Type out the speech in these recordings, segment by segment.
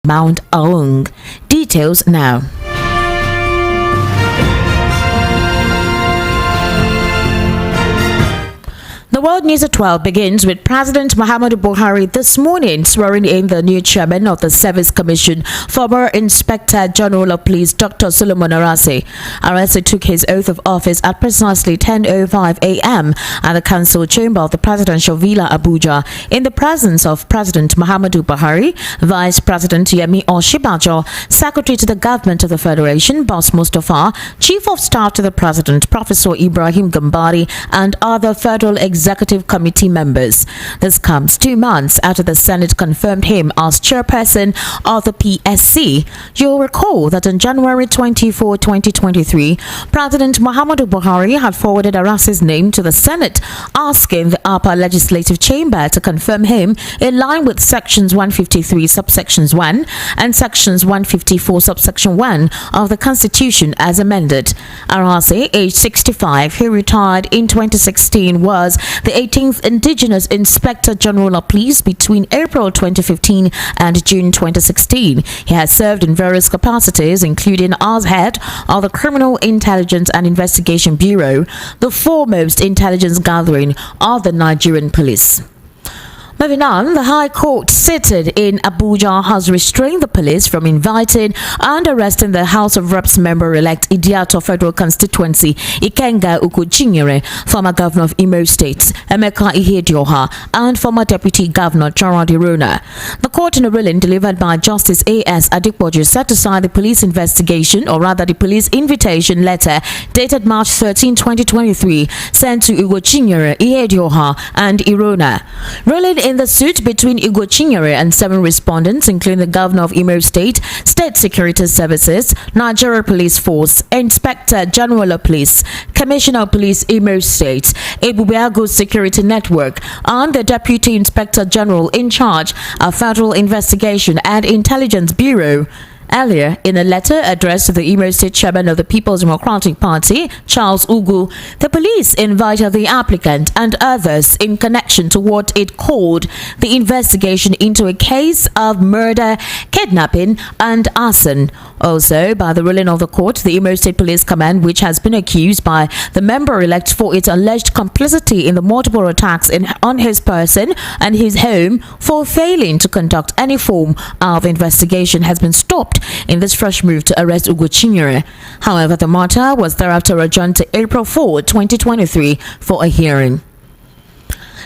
Mount Aung. Details now. The World News at 12 begins with President Muhammadu Buhari this morning swearing in the new chairman of the Service Commission, former Inspector General of Police Dr. Solomon Arase. Arase took his oath of office at precisely 10:05 a.m. at the Council Chamber of the Presidential Villa, Abuja, in the presence of President Muhammadu Buhari, Vice President Yemi Osinbajo, Secretary to the Government of the Federation, Boss Mustafa, Chief of Staff to the President, Professor Ibrahim Gambari, and other federal Executive Committee members. This comes 2 months after the Senate confirmed him as chairperson of the PSC. You'll recall that on January 24, 2023, President Muhammadu Buhari had forwarded Arase's name to the Senate, asking the upper legislative chamber to confirm him in line with sections 153 subsections 1 and sections 154 subsection 1 of the Constitution as amended. Arase, aged 65, who retired in 2016, was the 18th Indigenous Inspector General of Police between April 2015 and June 2016. He has served in various capacities, including as head of the Criminal Intelligence and Investigation Bureau, the foremost intelligence gathering of the Nigerian police. Moving on, the High Court seated in Abuja has restrained the police from inviting and arresting the House of Reps member-elect Idiato Federal Constituency Ikenga Ugochinyere, former governor of Imo State, Emeka Ihedioha, and former deputy governor Charles Irona. The court, in a ruling delivered by Justice A.S. Adepoju, set aside the police investigation, or rather the police invitation letter dated March 13, 2023, sent to Ugochinyere, Ihedioha, and Irona. Ruling in the suit between Ugochinyere and 7 respondents, including the governor of Imo State, State Security Services, Nigeria Police Force, Inspector General of Police, Commissioner of Police Imo State, Ebubeago Security Network, and the Deputy Inspector General in charge of Federal Investigation and Intelligence Bureau. Earlier, in a letter addressed to the Imo State Chairman of the People's Democratic Party, Charles Ugu, the police invited the applicant and others in connection to what it called the investigation into a case of murder, kidnapping, and arson. Also, by the ruling of the court, the Imo State Police Command, which has been accused by the member-elect for its alleged complicity in the multiple attacks on his person and his home for failing to conduct any form of investigation, has been stopped in this fresh move to arrest Ugochinyere. However, the matter was thereafter adjourned to April 4, 2023 for a hearing.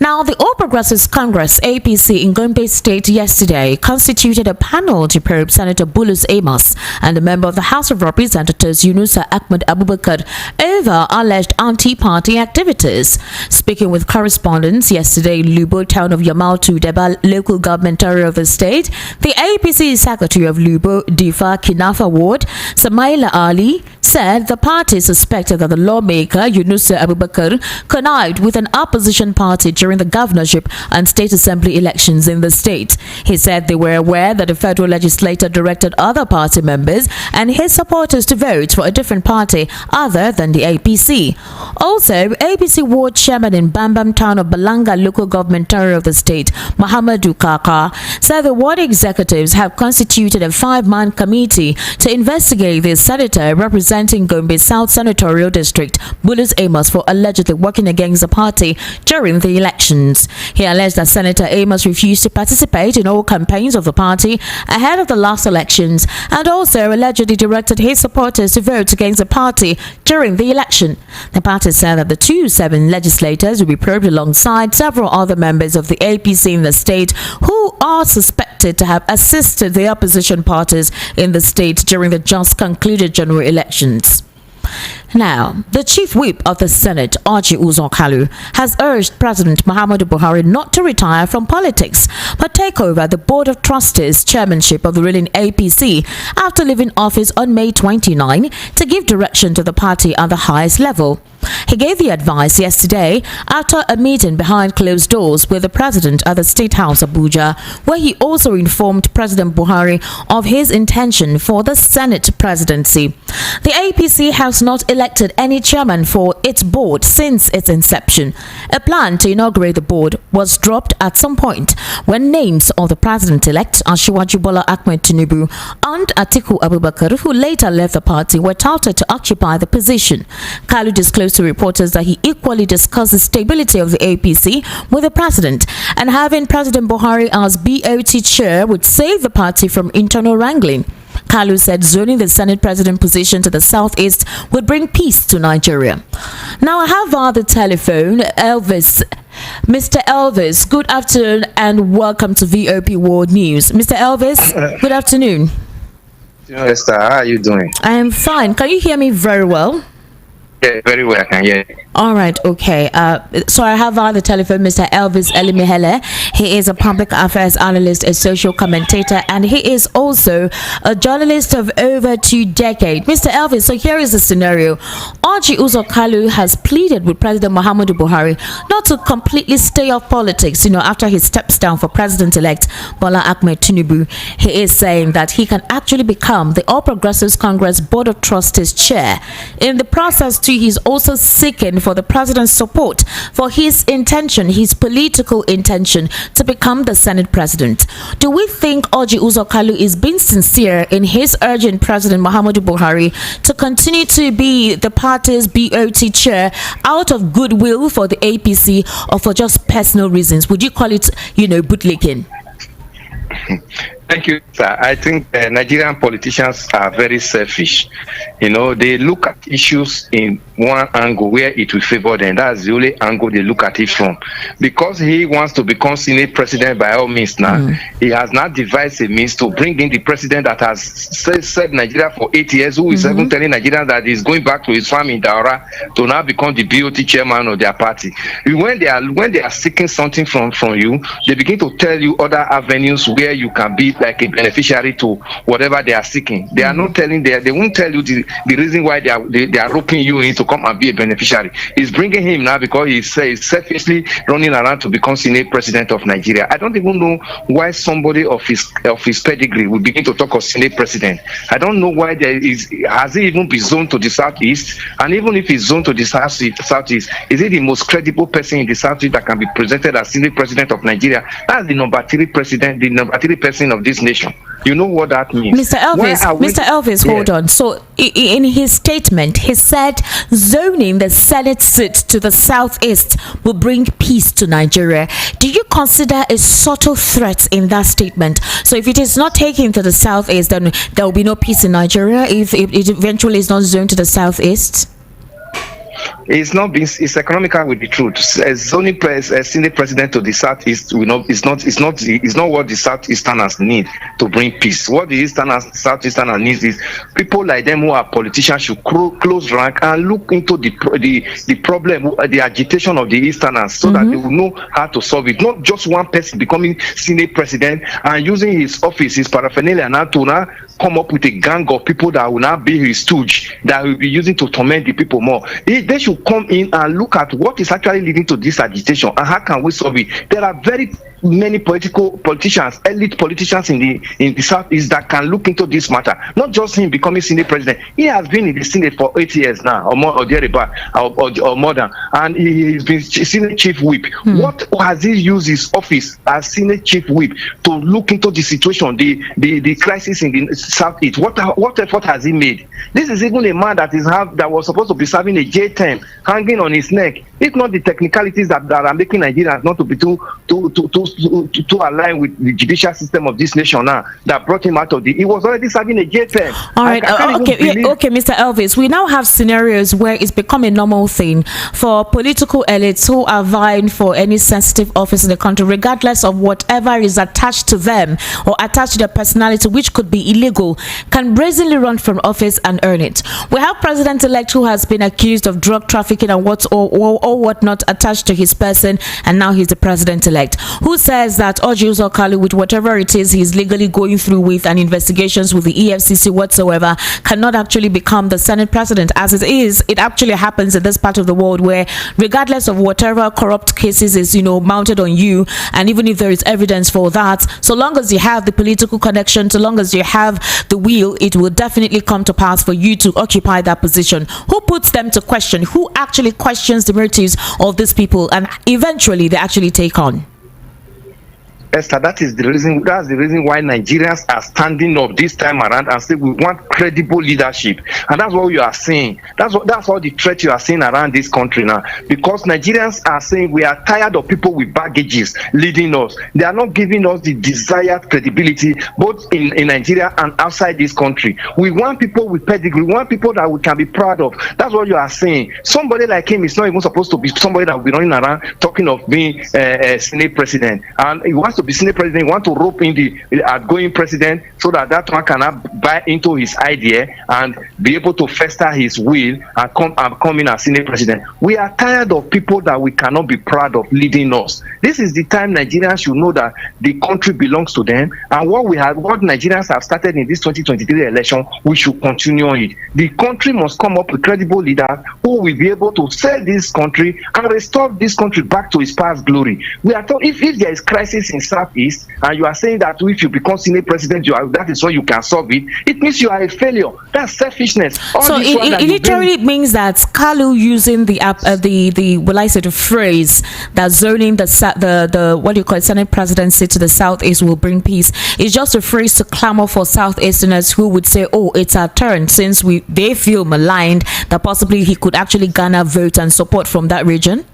Now, the All Progressives Congress APC in Gombe State yesterday constituted a panel to probe Senator Bulus Amos and a member of the House of Representatives Yunusa Ahmed Abubakar over alleged anti-party activities. Speaking with correspondents yesterday in Lubo, town of Yamaltu Deba local government area of the state, the APC Secretary of Lubo, Difa Kinafa Ward, Samaila Ali, said the party suspected that the lawmaker Yunusa Abubakar connived with an opposition party during the governorship and state assembly elections in the state. He said they were aware that the federal legislature directed other party members and his supporters to vote for a different party other than the APC. Also, APC Ward Chairman in Bambam town of Balanga local government area of the state, Muhammadu Kaka, said the ward executives have constituted a 5-man committee to investigate the senator representing Gombe South Senatorial District, Bulus Amos, for allegedly working against the party during the elections. He alleged that Senator Amos refused to participate in all campaigns of the party ahead of the last elections and also allegedly directed his supporters to vote against the party during the election. The party said that the 7 legislators will be probed alongside several other members of the APC in the state who are suspected to have assisted the opposition parties in the state during the just concluded general elections. Now, the chief whip of the Senate, Orji Uzor Kalu, has urged President Muhammadu Buhari not to retire from politics, but take over the Board of Trustees chairmanship of the ruling APC after leaving office on May 29 to give direction to the party at the highest level. He gave the advice yesterday after a meeting behind closed doors with the president at the State House Abuja, where he also informed President Buhari of his intention for the Senate presidency. The APC has not elected any chairman for its board since its inception. A plan to inaugurate the board was dropped at some point when names of the president-elect Asiwaju Bola Ahmed Tinubu and Atiku Abubakar, who later left the party, were touted to occupy the position. Kalu disclosed to reporters that he equally discussed the stability of the APC with the president, and having President Buhari as BOT chair would save the party from internal wrangling. Kalu said zoning the Senate president position to the southeast would bring peace to Nigeria. Now I have on the telephone Elvis. Mr. Elvis, good afternoon and welcome to VOP World News. Mr. Elvis, good afternoon. Esther, how are you doing? I am fine. Can you hear me very well? Yeah, very well, I can hear you. All right, okay. So I have on the telephone Mr. Elvis Elimihele. He is a public affairs analyst, a social commentator, and he is also a journalist of over 2 decades. Mr. Elvis, so here is the scenario. Orji Uzor Kalu has pleaded with President Muhammadu Buhari not to completely stay off politics, after he steps down for President-elect Bola Ahmed Tinubu. He is saying that he can actually become the All Progressives Congress Board of Trustees chair. In the process, too, he's also seeking for the president's support for his political intention to become the Senate president. Do we think Orji Uzor Kalu is being sincere in his urging President Muhammadu Buhari to continue to be the party's BOT chair out of goodwill for the APC or for just personal reasons? Would you call it, bootlicking? Thank you, sir. I think Nigerian politicians are very selfish. They look at issues in one angle where it will favor them. That's the only angle they look at it from. Because he wants to become Senate president by all means now, he has not devised a means to bring in the president that has served Nigeria for 8 years, who is even telling Nigerians that he's going back to his farm in Daura to now become the BOT chairman of their party. When they are seeking something from you, they begin to tell you other avenues where you can be like a beneficiary to whatever they are seeking. They are not telling they won't tell you the reason why they are roping you in to come and be a beneficiary. It's bringing him now because he's selfishly running around to become Senate president of Nigeria. I don't even know why somebody of his pedigree would begin to talk of Senate president. I don't know why has he even been zoned to the southeast, and even if he's zoned to the southeast, is he the most credible person in the southeast that can be presented as Senate president of Nigeria? That's the number 3 president, the number 3 person of this nation. You know what that means. Mr. Elvis, hold on. So in his statement, he said zoning the Senate seat to the southeast will bring peace to Nigeria. Do you consider a subtle threat in that statement? So if it is not taken to the southeast, then there will be no peace in Nigeria if it eventually is not zoned to the southeast? It's economical with the truth. Zoning Senate president to the southeast is not what the southeasterners need to bring peace. What the southeasterners need is people like them who are politicians should close rank and look into the problem, the agitation of the easterners, so that they will know how to solve it. Not just one person becoming Senate president and using his office, his paraphernalia now to now come up with a gang of people that will now be his stooge, that will be using to torment the people more. They should come in and look at what is actually leading to this agitation and how can we solve it. There are very many politicians, elite politicians in the southeast that can look into this matter. Not just him becoming Senate president. He has been in the Senate for 8 years now, or more, or more than, and he's been Senate chief whip. What has he used his office as Senate chief whip to look into the situation, the crisis in the southeast? What effort has he made? This is even a man that was supposed to be serving a jail term hanging on his neck. If not the technicalities that are making Nigerians not to be too align with the judicial system of this nation now that brought him out of he was already serving a jail term. All right, okay, Mr. Elvis, we now have scenarios where it's become a normal thing for political elites who are vying for any sensitive office in the country, regardless of whatever is attached to them or attached to their personality, which could be illegal, can brazenly run from office and earn it. We have President-elect who has been accused of drug trafficking and whatnot attached to his person, and now he's the President-elect, who who says that Orji Uzor Kalu, with whatever it is he's legally going through with and investigations with the EFCC whatsoever, cannot actually become the Senate president. As it is, it actually happens in this part of the world where, regardless of whatever corrupt cases is, mounted on you, and even if there is evidence for that, so long as you have the political connection, so long as you have the will, it will definitely come to pass for you to occupy that position. Who puts them to question? Who actually questions the motives of these people, and eventually they actually take on? Esther, that's the reason why Nigerians are standing up this time around and say we want credible leadership. And that's what you are saying. That's all the threat you are seeing around this country now. Because Nigerians are saying we are tired of people with baggages leading us. They are not giving us the desired credibility, both in Nigeria and outside this country. We want people with pedigree. We want people that we can be proud of. That's what you are saying. Somebody like him is not even supposed to be somebody that will be running around talking of being a Senate president. And he wants to be Senate president, want to rope in the outgoing president so that one cannot buy into his idea and be able to fester his will and come in as Senate president. We are tired of people that we cannot be proud of leading us. This is the time Nigerians should know that the country belongs to them, and what Nigerians have started in this 2023 election, we should continue on it. The country must come up with credible leaders who will be able to sell this country and restore this country back to its past glory. We are told if there is crisis in Southeast, and you are saying that if you become Senate president, that is how you can solve it, it means you are a failure. That's selfishness. So it literally means that Kalu using the phrase that zoning the what do you call it, Senate presidency to the Southeast will bring peace is just a phrase to clamor for Southeasterners who would say, oh, it's our turn, since they feel maligned that possibly he could actually garner votes and support from that region.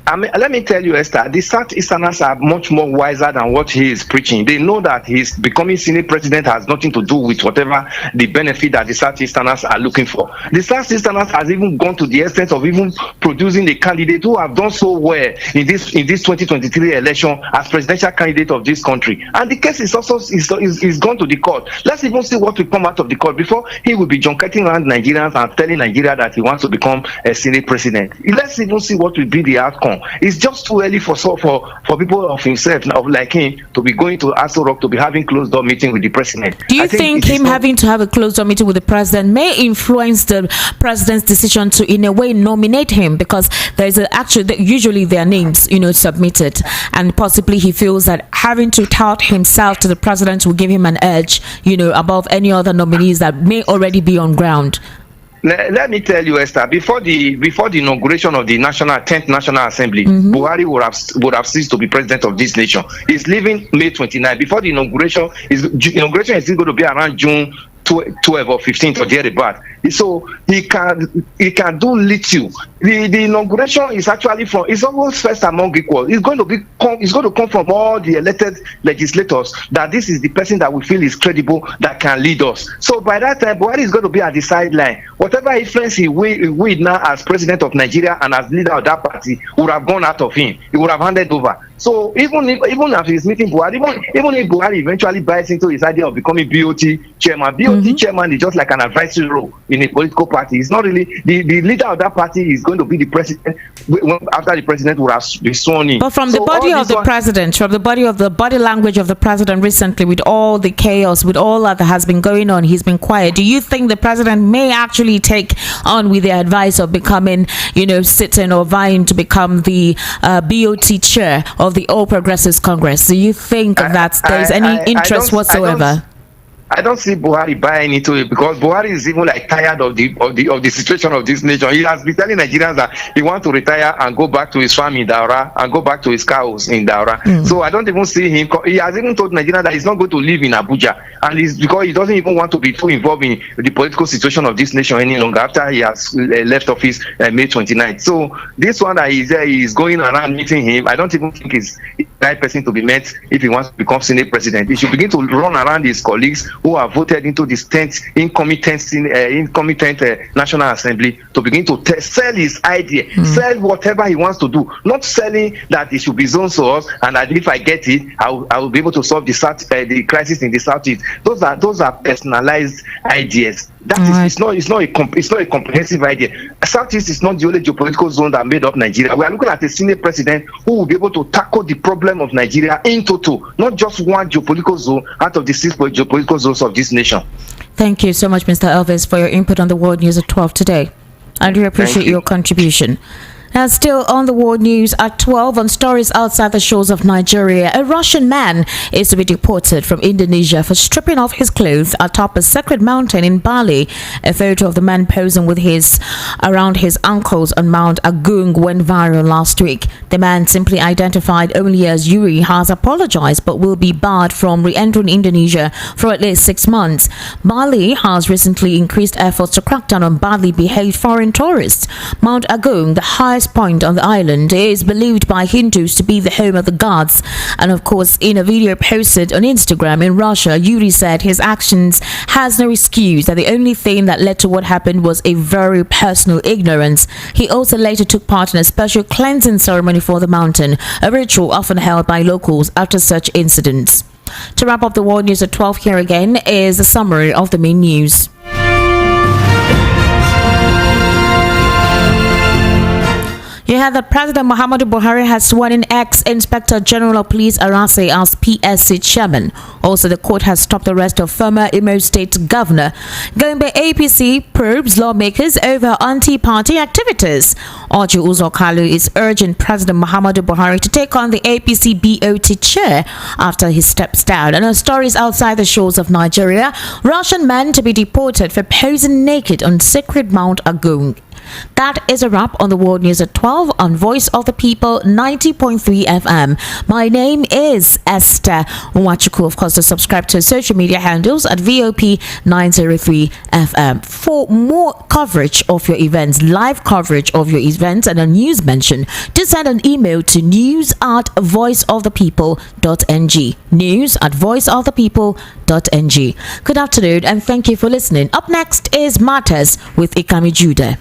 I mean, let me tell you, Esther, the Southeasterners are much more wiser than what he is preaching. They know that his becoming Senate president has nothing to do with whatever the benefit that the Southeasterners are looking for. The Southeasterners has even gone to the extent of even producing a candidate who have done so well in this 2023 election as presidential candidate of this country. And the case is also is gone to the court. Let's even see what will come out of the court before he will be junketing around Nigerians and telling Nigeria that he wants to become a Senate president. Let's even see what will be the outcome. It's just too early for people of himself, like him, to be going to Aso Rock to be having closed door meeting with the president. Do you think him having to have a closed door meeting with the president may influence the president's decision to, in a way, nominate him? Because there is usually their names, submitted, and possibly he feels that having to tout himself to the president will give him an edge, above any other nominees that may already be on ground. Let me tell you, Esther, before the inauguration of the 10th National Assembly, Buhari would have ceased to be president of this nation. He's leaving May 29. Before the inauguration is still going to be around June 12 or 15th or thereabout. So he can do little. The inauguration is actually it's almost first among equals. It's going to come from all the elected legislators that this is the person that we feel is credible that can lead us. So by that time, Buhari is going to be at the sideline. Whatever influence he will now as president of Nigeria and as leader of that party would have gone out of him. He would have handed over. So even after his meeting Buhari, even if Buhari eventually buys into his idea of becoming BOT chairman, BOT chairman is just like an advisory role in a political party. It's not really the leader of that party is going to be the president after the president would have been sworn in. But from the body of the president, from the body language of the president recently, with all the chaos, with all that has been going on, he's been quiet. Do you think the president may actually take on with the advice of becoming, sitting or vying to become the BOT chair of the All Progressives Congress? Do you think that there is any interest whatsoever? I don't see Buhari buying into it, because Buhari is even tired of the situation of this nation. He has been telling Nigerians that he wants to retire and go back to his farm in Daura and go back to his cows in Daura. So I don't even see him. He has even told Nigerians that he's not going to live in Abuja, and it's because he doesn't even want to be too involved in the political situation of this nation any longer after he has left office May 29th. So this one that he's going around meeting him, I don't even think is the right person to be met if he wants to become Senate president. He should begin to run around his colleagues who are voted into this 10th incompetent National Assembly to begin to sell his idea, sell whatever he wants to do, not selling that it should be zoned to us and that if I get it, I will be able to solve the crisis in the Southeast. Those are personalized ideas. That is, it's not a comprehensive idea. Southeast is not the only geopolitical zone that made up Nigeria. We are looking at a senior president who will be able to tackle the problem of Nigeria in total, not just one geopolitical zone out of the 6 geopolitical zones of this nation. Thank you so much, Mr. Elvis, for your input on the World News at 12 today. I do appreciate your contribution. And still on the world news at 12, on stories outside the shores of Nigeria, a Russian man is to be deported from Indonesia for stripping off his clothes atop a sacred mountain in Bali. A photo of the man posing with his around his ankles on Mount Agung went viral last week. The man, simply identified only as Yuri, has apologized but will be barred from re-entering Indonesia for at least 6 months. Bali has recently increased efforts to crack down on badly behaved foreign tourists. Mount Agung, the highest point on the island, is believed by Hindus to be the home of the gods. And of course, in a video posted on Instagram in Russia, Yuri said his actions has no excuse, that the only thing that led to what happened was a very personal ignorance. He also later took part in a special cleansing ceremony for the mountain, a ritual often held by locals after such incidents. To wrap up the world news at 12, here again is a summary of the main news. You heard that President Muhammadu Buhari has sworn in ex-Inspector General of Police Arase as PSC Chairman. Also, the court has stopped the arrest of former Imo State Governor. Gombe APC probes lawmakers over anti-party activities. Orji Uzor Kalu is urging President Muhammadu Buhari to take on the APC BOT chair after he steps down. And on stories outside the shores of Nigeria, Russian men to be deported for posing naked on sacred Mount Agung. That is a wrap on the World News at 12 on Voice of the People 90.3 FM. My name is Esther Wachuku. Of course, to subscribe to social media handles at VOP 903 FM. For more coverage of your events, live coverage of your events and a news mention, just send an email to news@voiceofthepeople.ng. news@voiceofthepeople.ng. Good afternoon and thank you for listening. Up next is Matters with Ikami Judah.